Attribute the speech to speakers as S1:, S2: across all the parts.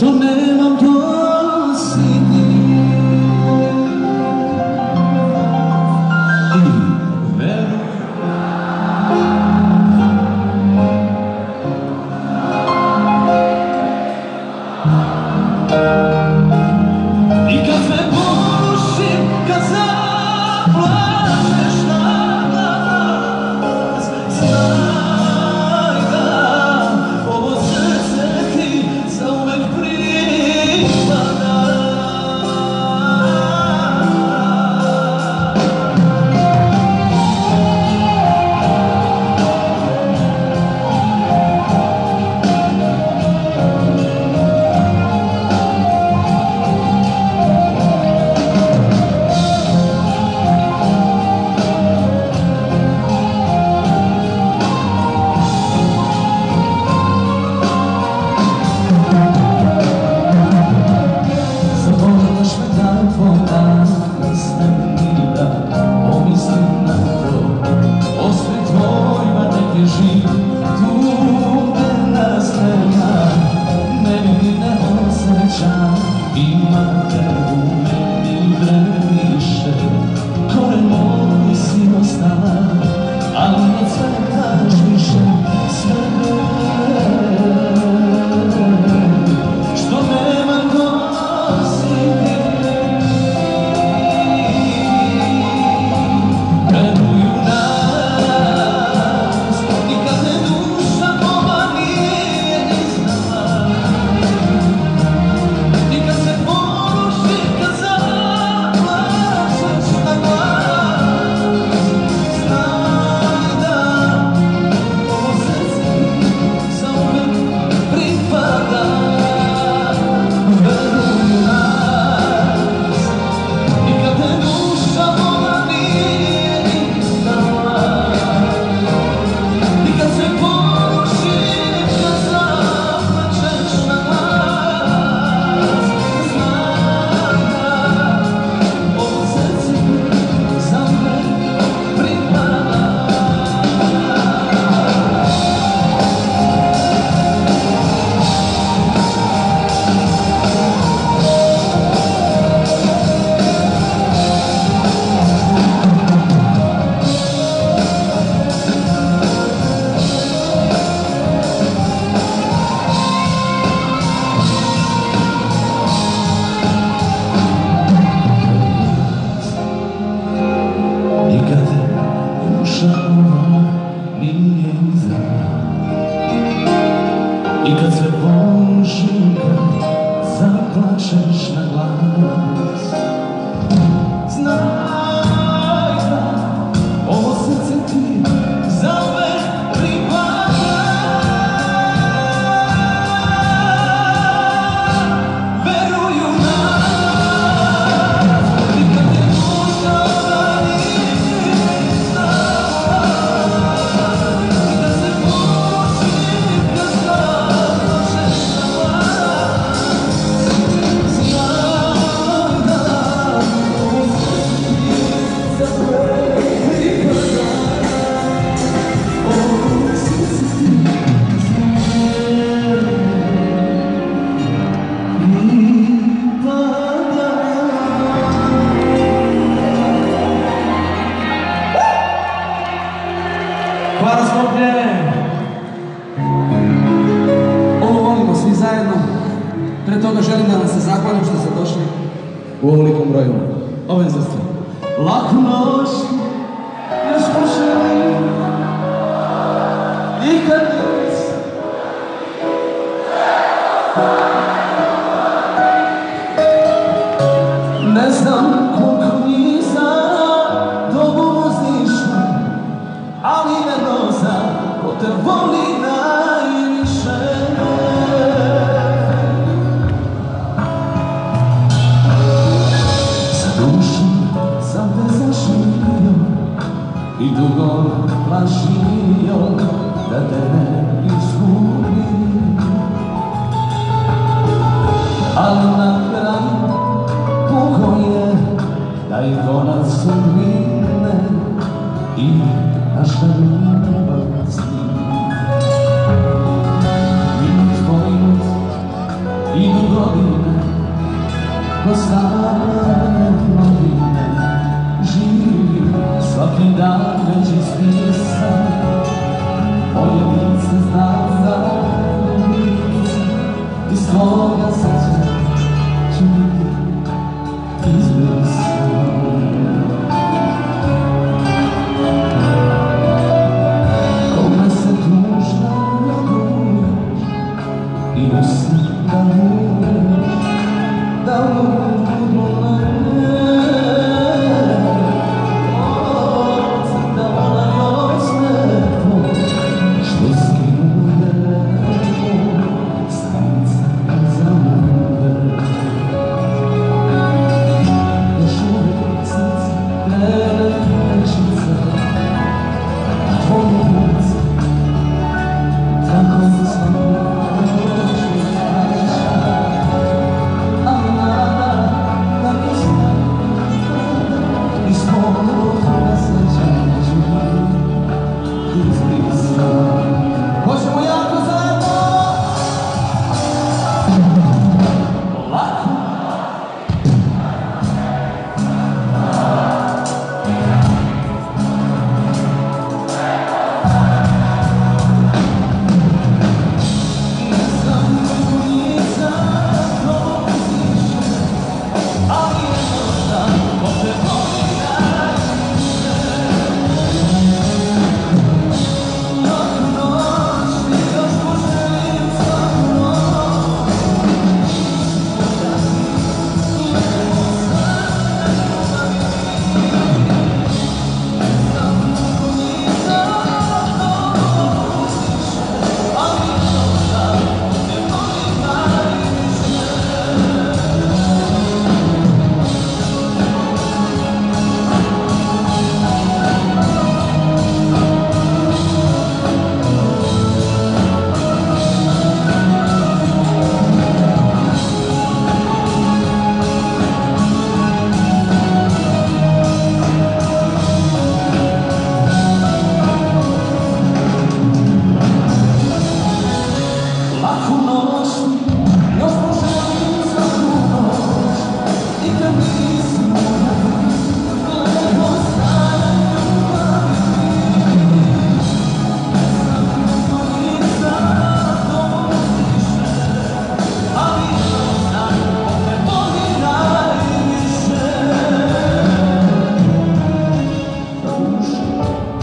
S1: što nemam to si ti. I kad sve porušim, kad zaplačeš na glas, znaj da ovo srce ti zauvek pripada. I kad sve porušim, kad zaplačeš na glas, znaj da ovo srce ti zauvek pripada. Veruj u nas, i kad te duša rani, hvala Skoplje! Ovo volimo svi zajedno. Pre toga želim da vam se zahvalim što ste došli u ovolikom broju. Ovo je za sve. Laku noć, još poželim, i kad nisam. Ne znam koliko nisam dobu uznišla, ali jedno znam ko te voli najviše. Za dušu sam te zaživio i dugo plašio da te ne izgubim, ali na kraju puko je da i konac sudbine i naša ljubav s njim. Minut po minut idu godine, ko stare novine, živi svaki dan već ispisan, moje lice znam da lice, iz tvoga srca će biti izbrisan. Kome se tužno raduješ i usni da voliš, da ludu lene, da ona joj smetlo, što skinu delepo, strica za mene. Još uvijek srce gleda prečica, a tvoje lice tako sam noću straša, ali nada da mi smeta, iz moga sreća ću biti izbrisan. Hoćemo jako zajedno! Lako!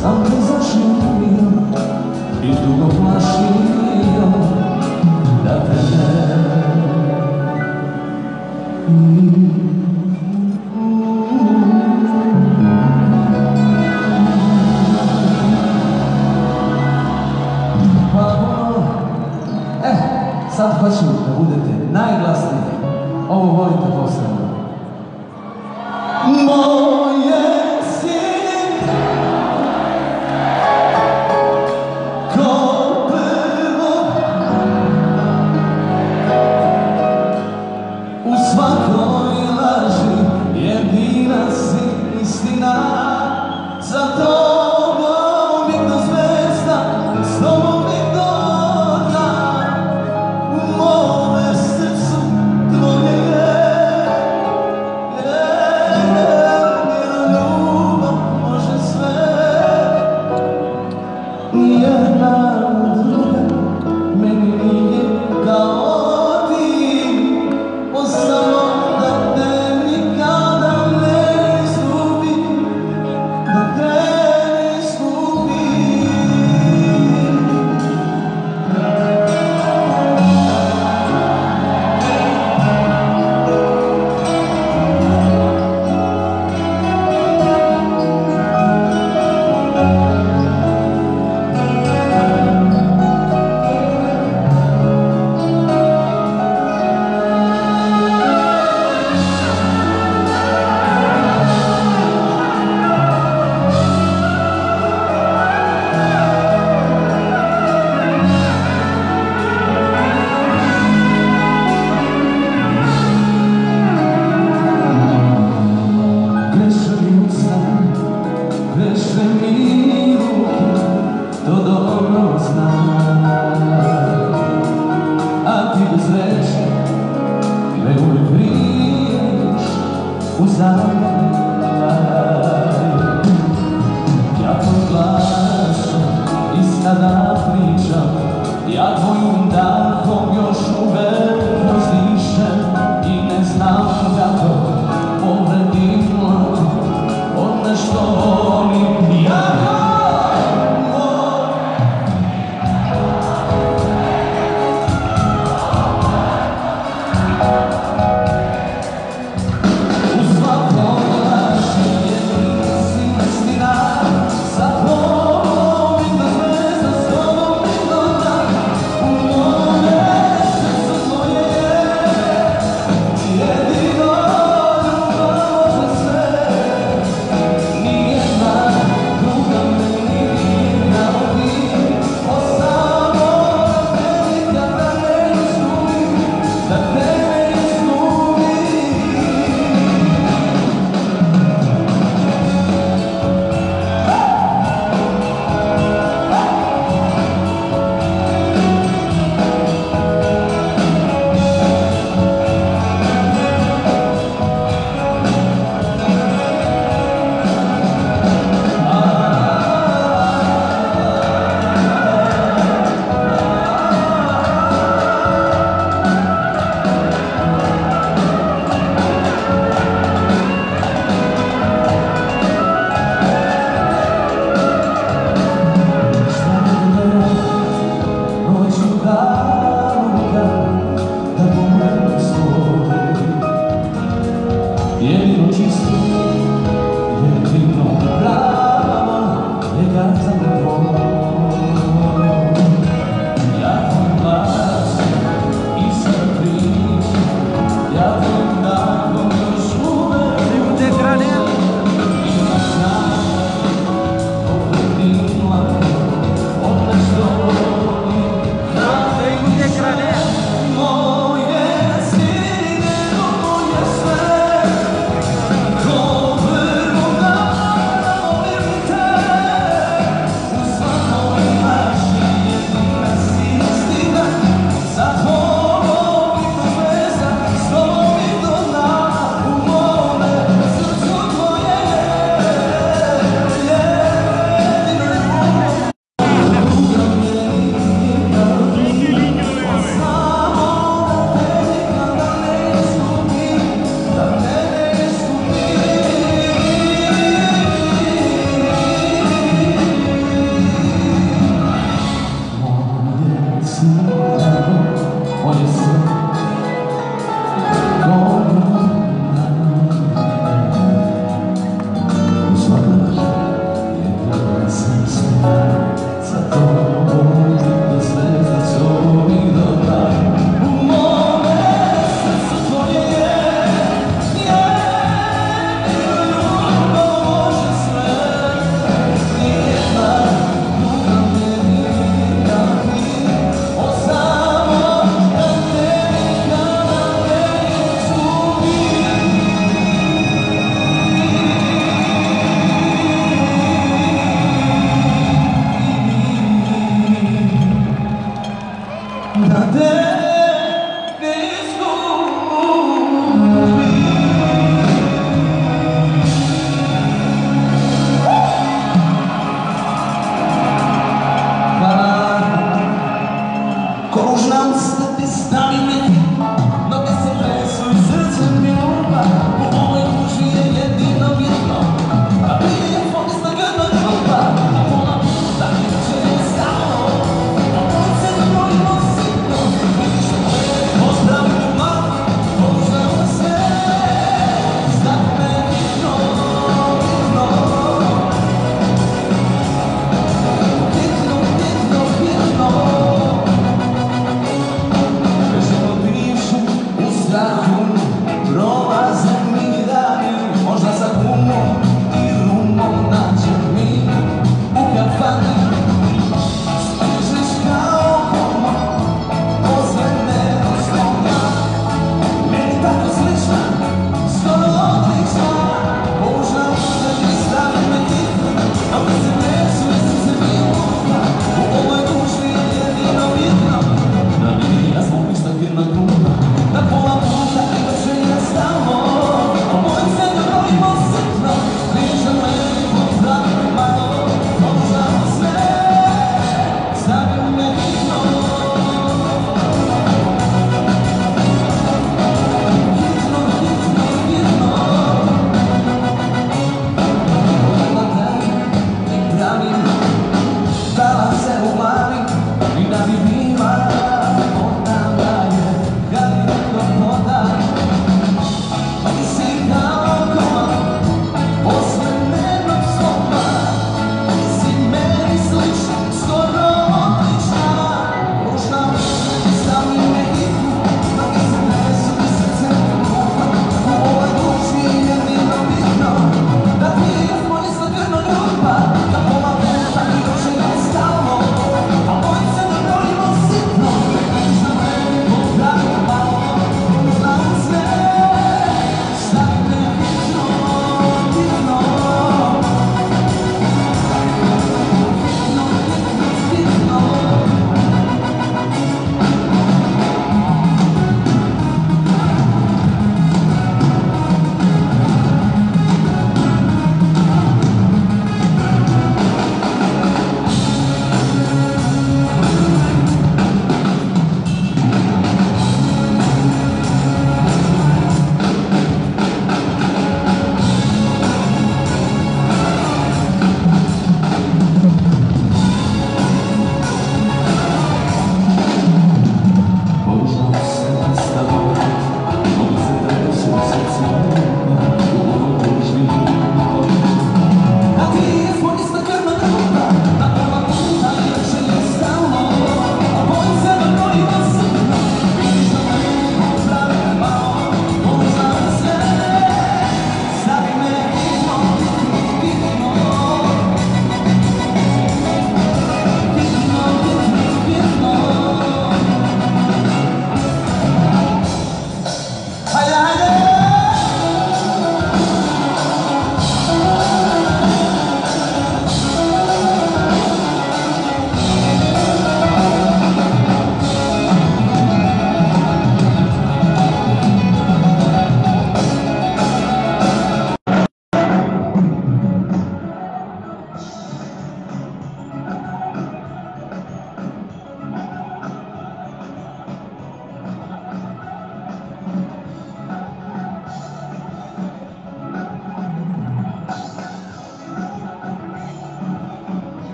S1: Sam te začinio i dugo plašio da te ne. Sad hoću da budete najglasniji. Ovo volite posebno. Moje svakoj laži jedina si istina, za tobom bih do zvezda, s tobom bih do dna, u mome srcu tvoje je, njena ljubav može sve, nijedna druga meni nije kao a ti bez reči u zadnji ja tvoj glas i sada pričam, ja tvojim dahom još uvek razdišem i ne znam kako povredim od nešto volim ja.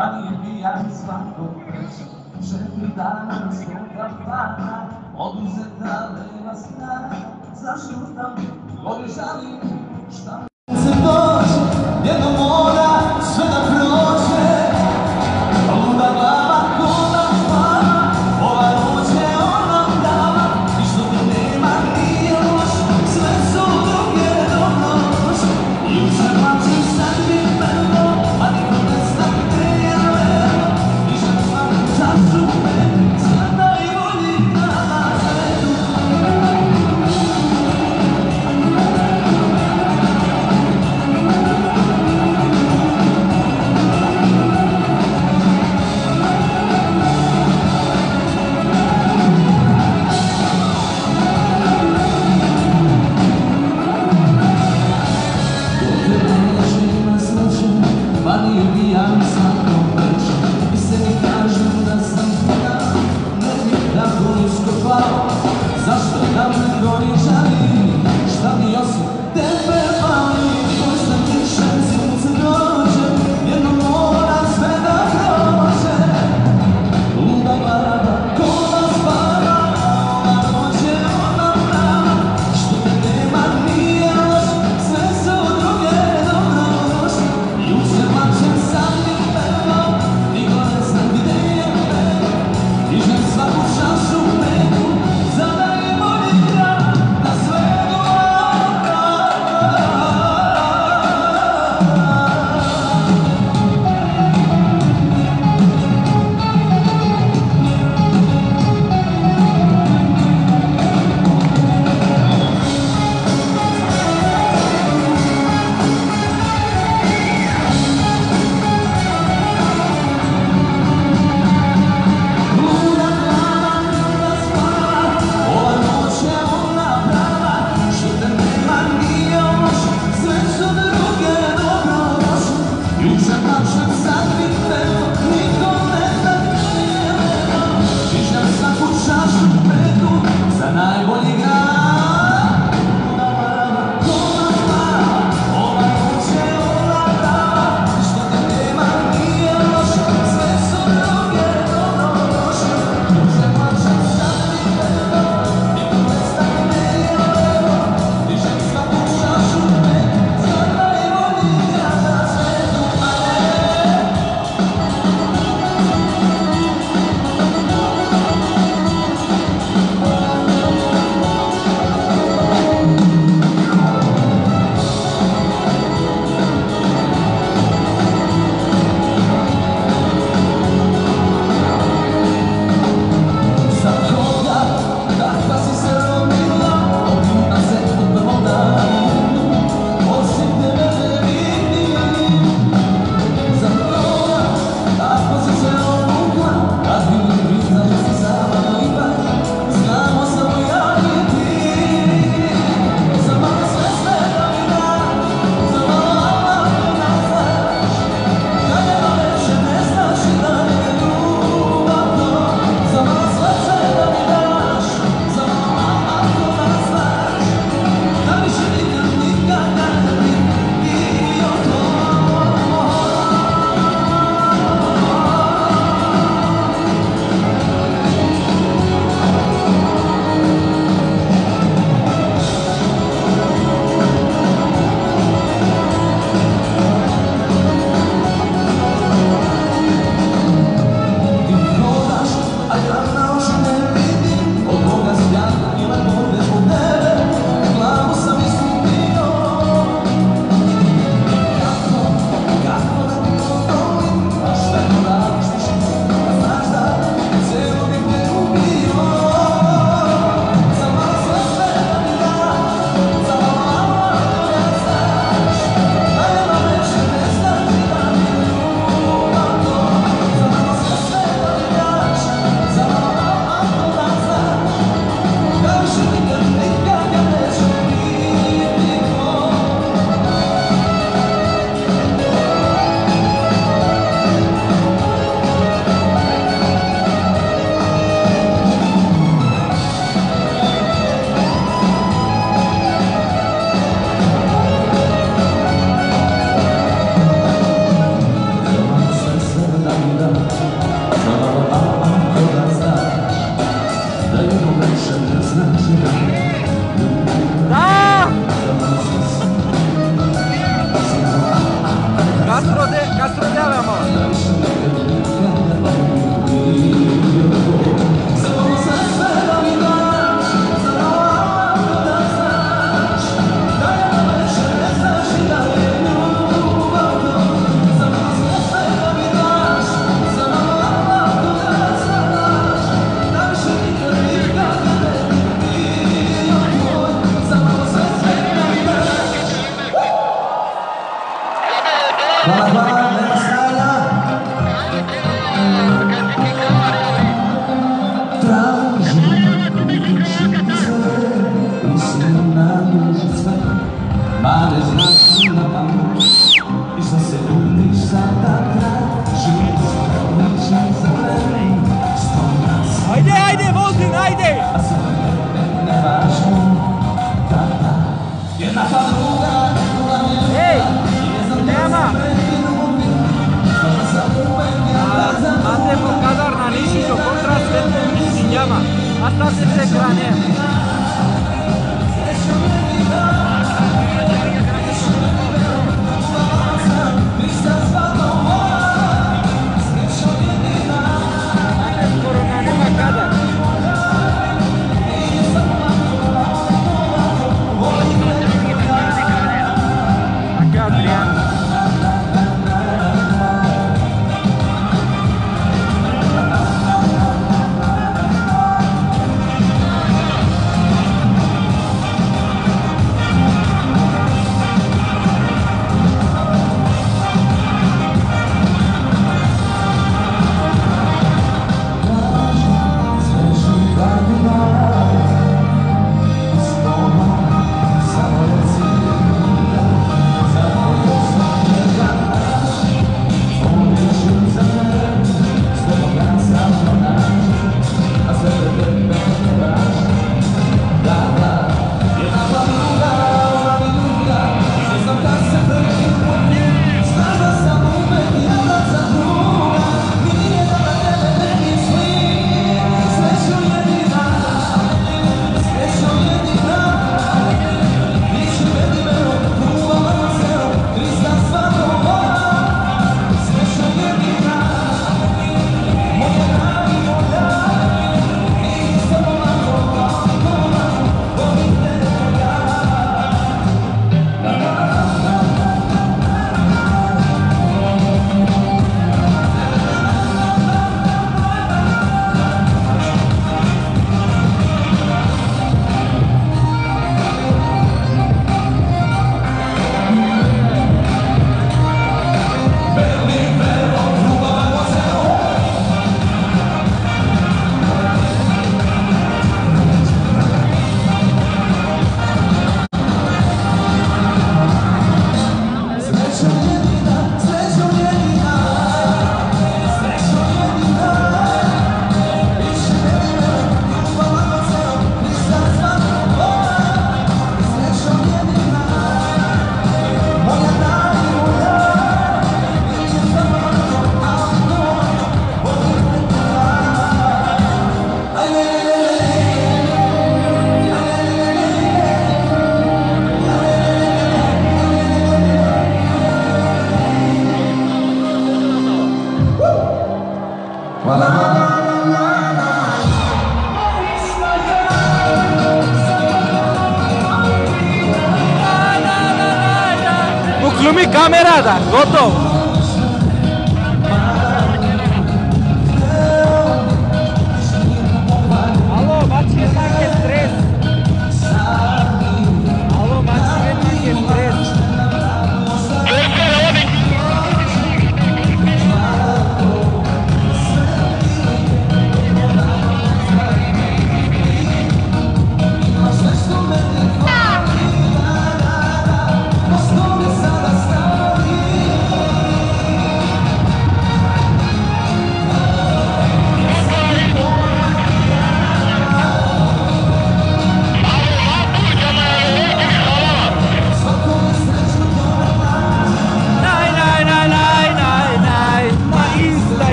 S1: pa nije pijan svakog treća. 4 dana svoga pana, oduzeta leva strana, zašutam, gori žalim, šta se dođe, jedno mora sve da prođe, luda glava kuda hvana, ova noć je onom dama, i što ti nema nije loš, sve su druge dobroš, jučer plaćem sad mi meno, a niko ne zna gde je leno, i što svakom času meni, sve najbolji na svetu.
S2: klasične ekrane.
S3: Glumi kamerada, gotovo. Alo, baci jednak je stres. Alo, baci jednak je stres.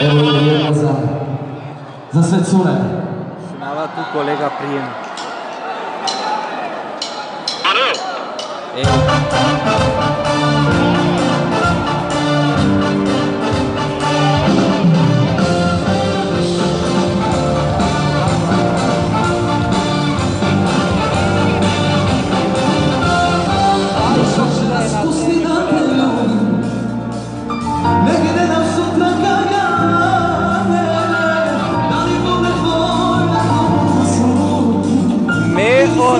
S1: Evo je jedna za sve cure.
S3: Snava tu kolega prijem.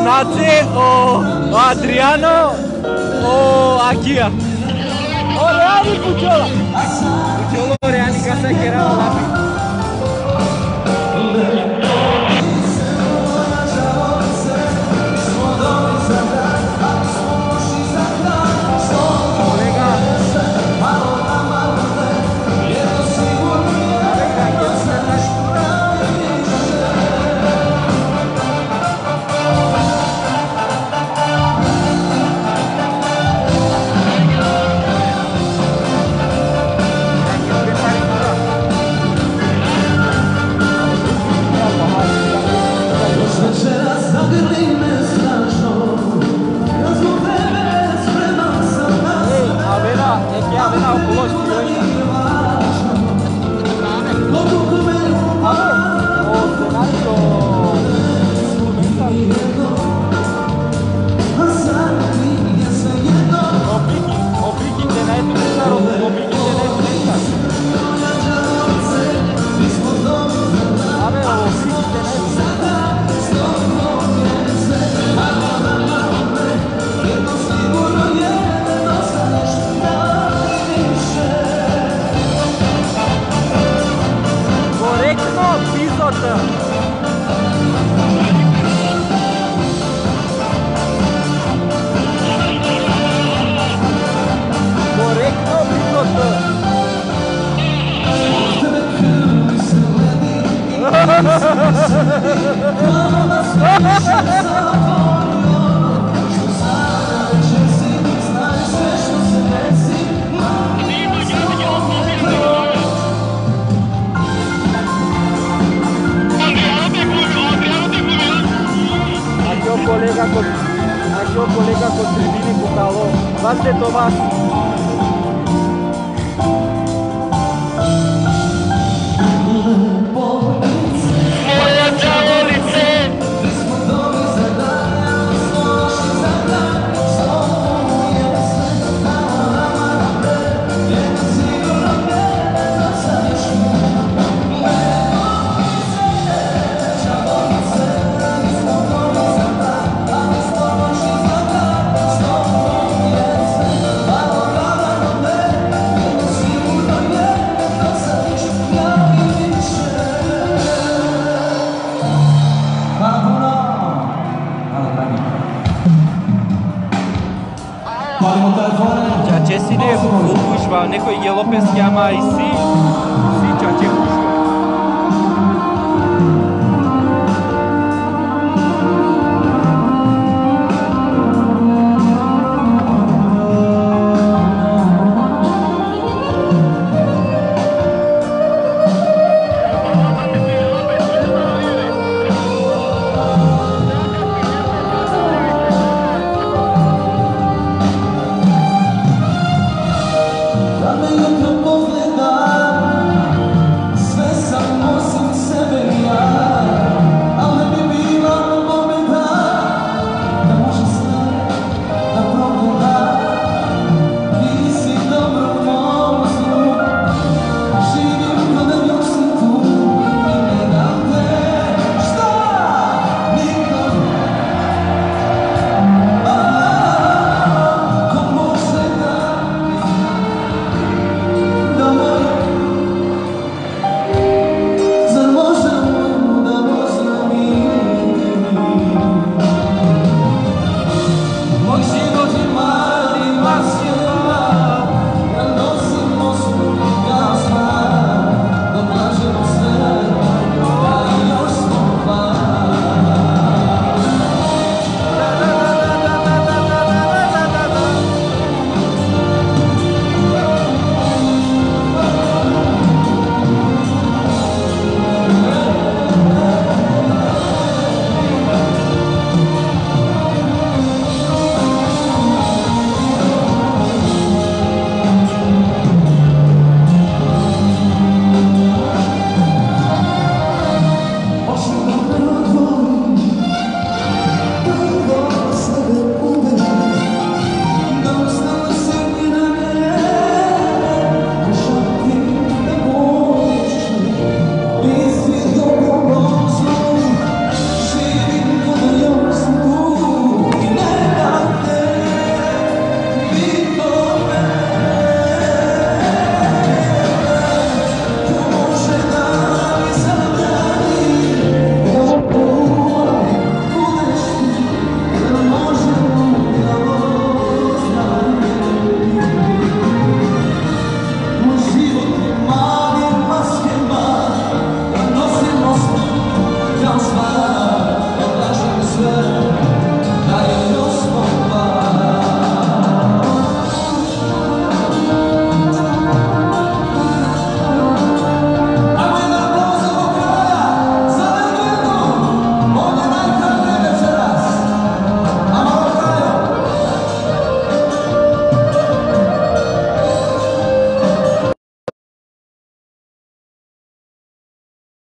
S3: Nace o Adriano o Akia. O Reani Puciola. Puciola Reani casa que era lápiz. Aqui o colega contribui com o calor. Vai ser Tomás.
S1: Palimo telefone.
S3: Ce si ne upușva, neko je lopes jama i si.